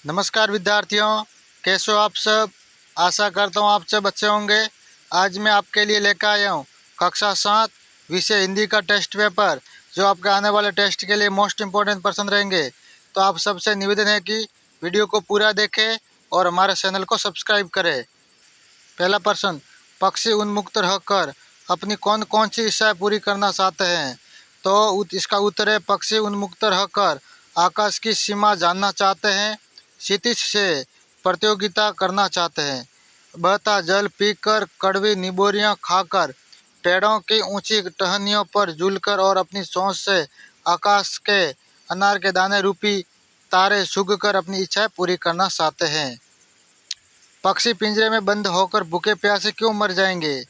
नमस्कार विद्यार्थियों, कैसे हो आप सब। आशा करता हूँ आप सब अच्छे होंगे। आज मैं आपके लिए लेकर आया हूँ कक्षा 7 विषय हिंदी का टेस्ट पेपर, जो आपके आने वाले टेस्ट के लिए मोस्ट इम्पोर्टेंट प्रश्न रहेंगे। तो आप सबसे निवेदन है कि वीडियो को पूरा देखें और हमारे चैनल को सब्सक्राइब करें। पहला प्रश्न, पक्षी उन्मुक्त रहकर अपनी कौन कौन सी इच्छाएं पूरी करना चाहते हैं। तो इसका उत्तर है, पक्षी उन्मुक्त रहकर आकाश की सीमा जानना चाहते हैं, क्षितिज से प्रतियोगिता करना चाहते हैं, बहता जल पीकर, कड़वी निबोरियां खाकर, पेड़ों की ऊंची टहनियों पर झूलकर और अपनी सोच से आकाश के अनार के दाने रूपी तारे सूंघकर अपनी इच्छाएं पूरी करना चाहते हैं। पक्षी पिंजरे में बंद होकर भूखे प्यासे क्यों मर जाएंगे?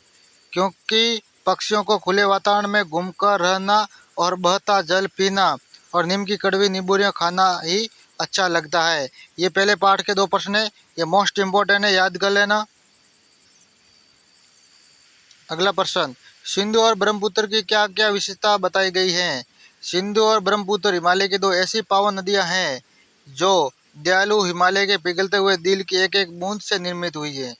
क्योंकि पक्षियों को खुले वातावरण में घूमकर रहना और बहता जल पीना और नीम की कड़वी नींबूरियां खाना ही अच्छा लगता है। ये पहले पाठ के 2 प्रश्न है, ये मोस्ट इम्पोर्टेंट है, याद कर लेना। अगला प्रश्न, सिंधु और ब्रह्मपुत्र की क्या क्या विशेषता बताई गई है। सिंधु और ब्रह्मपुत्र हिमालय की 2 ऐसी पावन नदियां हैं जो दयालु हिमालय के पिघलते हुए दिल की एक एक बूंद से निर्मित हुई है।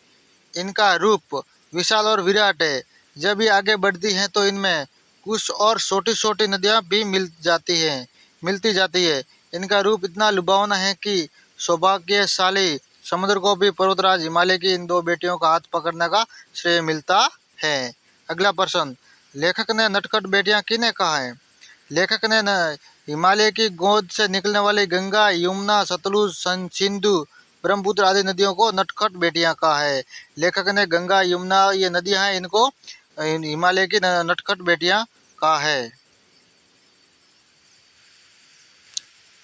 इनका रूप विशाल और विराट है। जब ये आगे बढ़ती हैं तो इनमें कुछ और छोटी छोटी नदियां भी मिलती जाती है। इनका रूप इतना लुभावना है कि सौभाग्यशाली समुद्र को भी पर्वतराज हिमालय की इन 2 बेटियों का हाथ पकड़ने का श्रेय मिलता है। अगला प्रश्न, लेखक ने नटखट बेटियां किन्हें कहा है। लेखक ने हिमालय की गोद से निकलने वाली गंगा, यमुना, सतलुज, सिंधु, ब्रह्मपुत्र आदि नदियों को नटखट बेटियां कहा है। लेखक ने गंगा, यमुना, ये नदियां हैं, इनको हिमालय की नटखट बेटियां कहा है।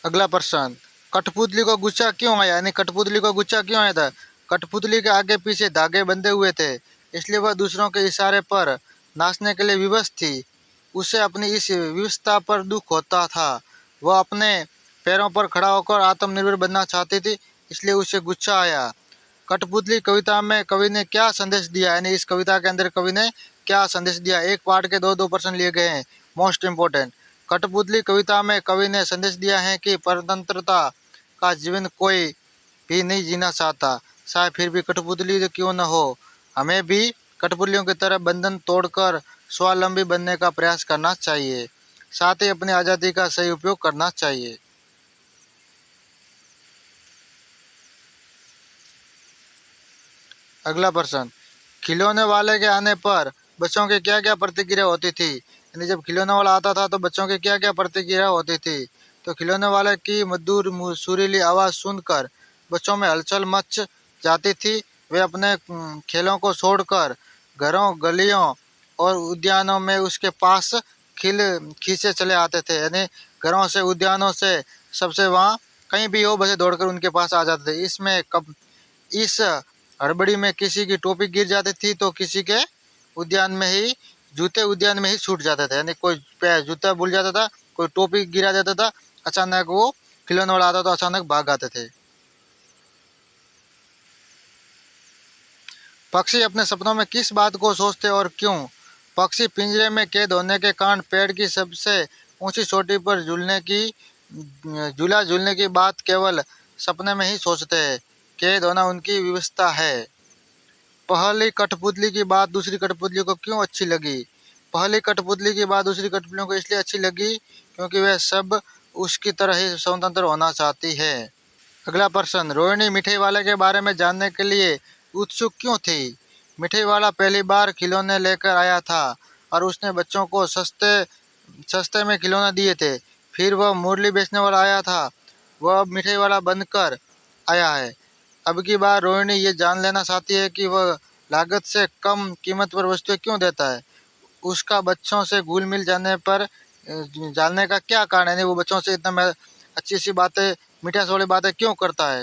अगला प्रश्न, कठपुतली को गुस्सा क्यों आया, यानी कठपुतली को गुस्सा क्यों आया था। कठपुतली के आगे पीछे धागे बंधे हुए थे, इसलिए वह दूसरों के इशारे पर नाचने के लिए विवश थी। उसे अपनी इस विवशता पर दुख होता था। वह अपने पैरों पर खड़ा होकर आत्मनिर्भर बनना चाहती थी, इसलिए उसे गुस्सा आया। कठपुतली कविता में कवि ने क्या संदेश दिया, यानी इस कविता के अंदर कवि ने क्या संदेश दिया। एक पाठ के 2 प्रश्न लिए गए हैं, मोस्ट इम्पोर्टेंट। कठपुतली कविता में कवि ने संदेश दिया है कि परतंत्रता का जीवन कोई भी नहीं जीना चाहता, चाहे फिर भी कठपुतली क्यों न हो। हमें भी कठपुतलियों की तरह बंधन तोड़कर स्वावलंबी बनने का प्रयास करना चाहिए, साथ ही अपनी आज़ादी का सही उपयोग करना चाहिए। अगला प्रश्न, खिलौने वाले के आने पर बच्चों की क्या क्या प्रतिक्रिया होती थी, यानी जब खिलौने वाला आता था तो बच्चों की क्या क्या प्रतिक्रिया होती थी। तो खिलौने वाले की मधुर सुरीली आवाज़ सुनकर बच्चों में हलचल मच जाती थी। वे अपने खेलों को छोड़कर घरों, गलियों और उद्यानों में उसके पास खींचे चले आते थे, यानी घरों से, उद्यानों से, सबसे वहाँ कहीं भी हो, बसे दौड़कर उनके पास आ जाते थे। इस हड़बड़ी में किसी की टोपी गिर जाती थी तो किसी के जूते उद्यान में ही छूट जाते थे, यानी कोई जूता भूल जाता था, कोई टोपी गिरा देता था, अचानक वो खिलौने वाला आता तो अचानक भाग आते थे। पक्षी अपने सपनों में किस बात को सोचते और क्यों। पक्षी पिंजरे में कैद होने के कारण पेड़ की सबसे ऊंची चोटी पर झूला झूलने की बात केवल सपने में ही सोचते हैं। कैद होना उनकी विवशता है। पहली कठपुतली की बात दूसरी कठपुतली को क्यों अच्छी लगी। पहली कठपुतली की बात दूसरी कठपुतलियों को इसलिए अच्छी लगी क्योंकि वह सब उसकी तरह ही स्वतंत्र होना चाहती है। अगला प्रश्न, रोहिणी मिठाई वाले के बारे में जानने के लिए उत्सुक क्यों थी। मिठाई वाला पहली बार खिलौने लेकर आया था और उसने बच्चों को सस्ते सस्ते में खिलौने दिए थे। फिर वह मुरली बेचने वाला आया था, वह अब मिठाई वाला बनकर आया है। अब की बार रोहिणी ये जान लेना चाहती है कि वह लागत से कम कीमत पर वस्तुएं क्यों देता है। उसका बच्चों से घुल मिल जाने पर जानने का क्या कारण है, वो बच्चों से इतना अच्छी सी बातें, मीठा वाली बातें क्यों करता है।